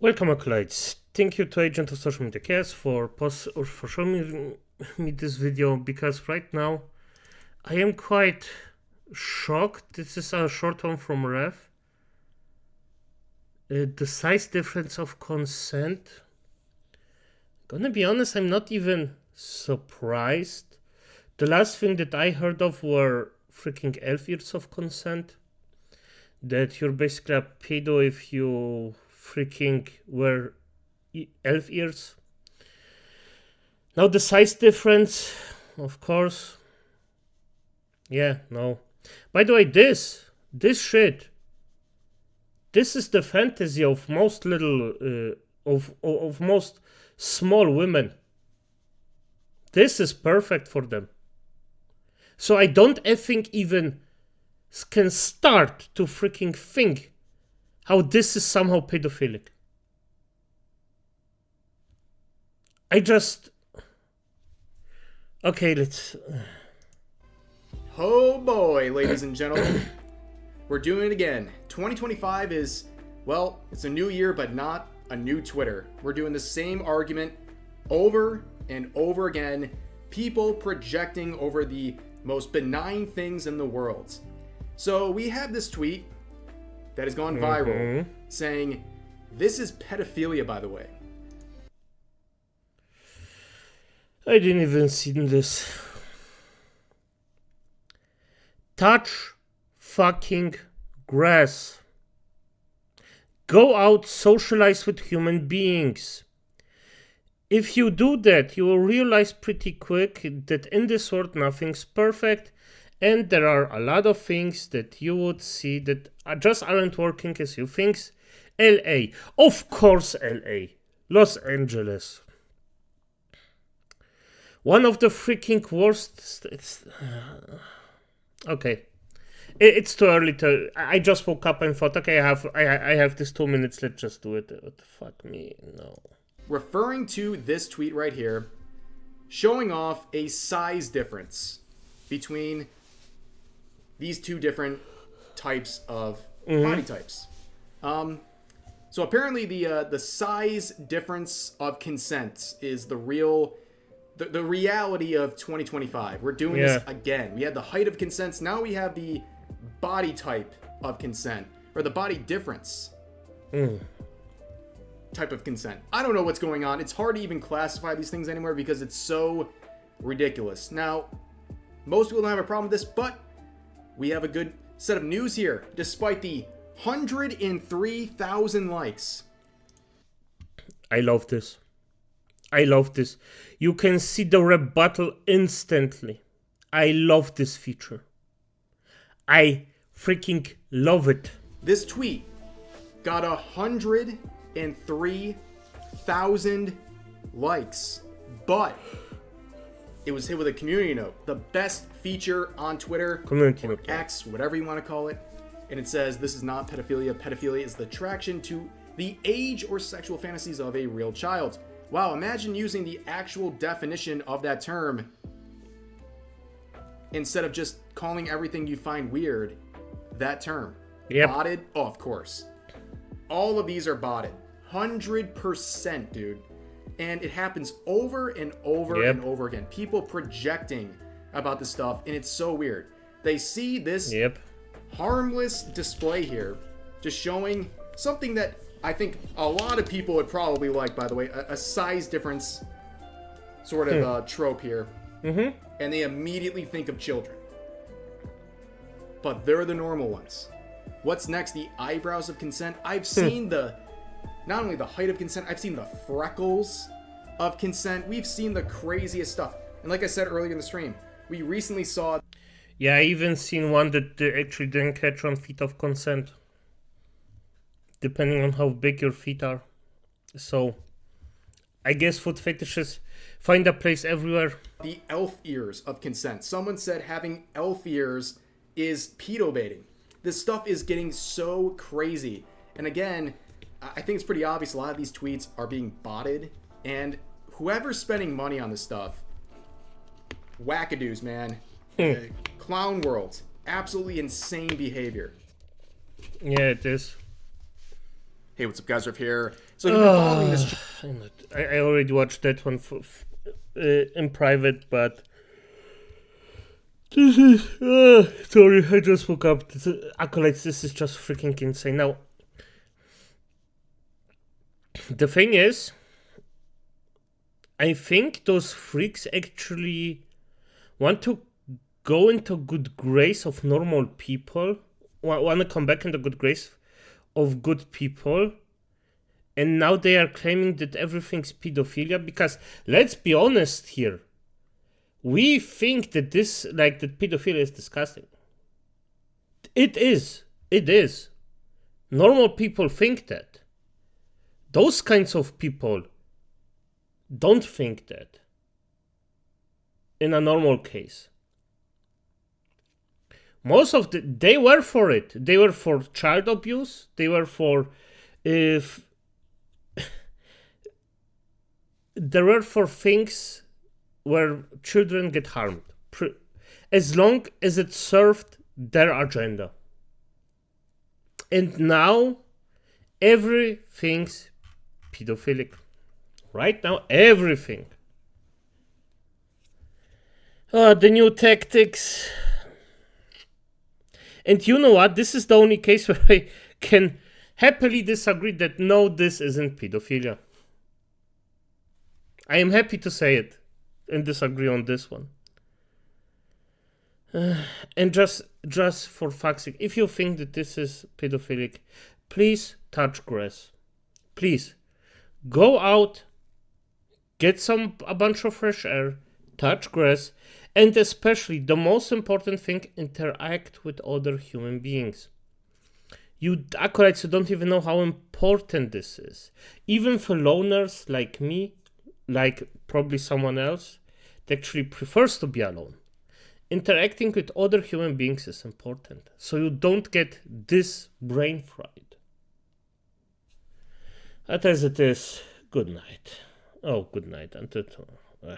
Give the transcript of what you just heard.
Welcome, acolytes. Thank you to Agent of Social Media Chaos for showing me this video, because right now I am quite shocked. This is a short one from Ref. The size difference of consent. Gonna be honest, I'm not even surprised. The last thing that I heard of were freaking 11 years of consent. That you're basically a pedo if you freaking wear 11 years. Now the size difference, of course. Yeah, no. By the way, this shit, this is the fantasy of most little, of most small women. This is perfect for them. So I don't think even can start to freaking think how this is somehow pedophilic. Okay, let's... Oh boy, ladies and gentlemen. We're doing it again. 2025 is, well, it's a new year, but not a new Twitter. We're doing the same argument over and over again. People projecting over the most benign things in the world. So we have this tweet that has gone viral saying, "This is pedophilia, by the way." I didn't even see this. Touch fucking grass. Go out, socialize with human beings. If you do that, you will realize pretty quick that in this world nothing's perfect, and there are a lot of things that you would see that just aren't working as you think. LA. Of course LA. Los Angeles. One of the freaking worst... Okay. It's too early to... I just woke up and thought, okay, I have this 2 minutes, let's just do it. What the fuck me? No. Referring to this tweet right here, showing off a size difference between these two different types of body types. So apparently the size difference of consent is the real... The reality of 2025. We're doing this again. We had the height of consents. Now we have the body type of consent, or the body difference type of consent. I don't know what's going on. It's hard to even classify these things anymore because it's so ridiculous. Now, most people don't have a problem with this, but we have a good set of news here. Despite the 103,000 likes. I love this. I love this. You can see the rebuttal instantly. I love this feature. I freaking love it. This tweet got 103,000 likes, but it was hit with a community note. The best feature on Twitter, community or note. X, whatever you want to call it. And it says, "This is not pedophilia. Pedophilia is the attraction to the age or sexual fantasies of a real child." Wow, imagine using the actual definition of that term instead of just calling everything you find weird that term. Yep. Botted? Oh, of course. All of these are botted. 100%, dude. And it happens over and over and over again. People projecting about this stuff, and it's so weird. They see this harmless display here, just showing something that I think a lot of people would probably like, by the way, a size difference sort of trope here. And they immediately think of children. But they're the normal ones. What's next? The eyebrows of consent. I've seen not only the height of consent, I've seen the freckles of consent. We've seen the craziest stuff. And like I said earlier in the stream, we recently saw... Yeah, I even seen one that actually didn't catch on feet of consent. Depending on how big your feet are. So, I guess foot fetishes find a place everywhere. The elf ears of consent. Someone said having elf ears is pedo baiting. This stuff is getting so crazy. And again, I think it's pretty obvious a lot of these tweets are being botted. And whoever's spending money on this stuff, wackadoos, man. Clown world. Absolutely insane behavior. Yeah, it is. Hey, what's up, guys? Riff here. So if you've been following this. I already watched that one in private, but this is sorry, I just woke up. Acolytes, this is just freaking insane. Now, the thing is, I think those freaks actually want to go into good grace of normal people, want to come back into good grace of good people, and now they are claiming that everything's pedophilia. Because let's be honest here, we think that that pedophilia is disgusting. It is. Normal people think that. Those kinds of people don't think that in a normal case. Most of they were for it. They were for child abuse. They were for there were for things where children get harmed, as long as it served their agenda. And now everything's pedophilic. Right now, everything. The new tactics. And you know what? This is the only case where I can happily disagree that no, this isn't pedophilia. I am happy to say it and disagree on this one. And just for fuck's sake, if you think that this is pedophilic, please touch grass. Please go out, get a bunch of fresh air, touch grass, and especially the most important thing, interact with other human beings. You acolytes, you don't even know how important this is. Even for loners like me, like probably someone else, that actually prefers to be alone. Interacting with other human beings is important, so you don't get this brain fried. But as it is, good night. Oh, good night. Until tomorrow.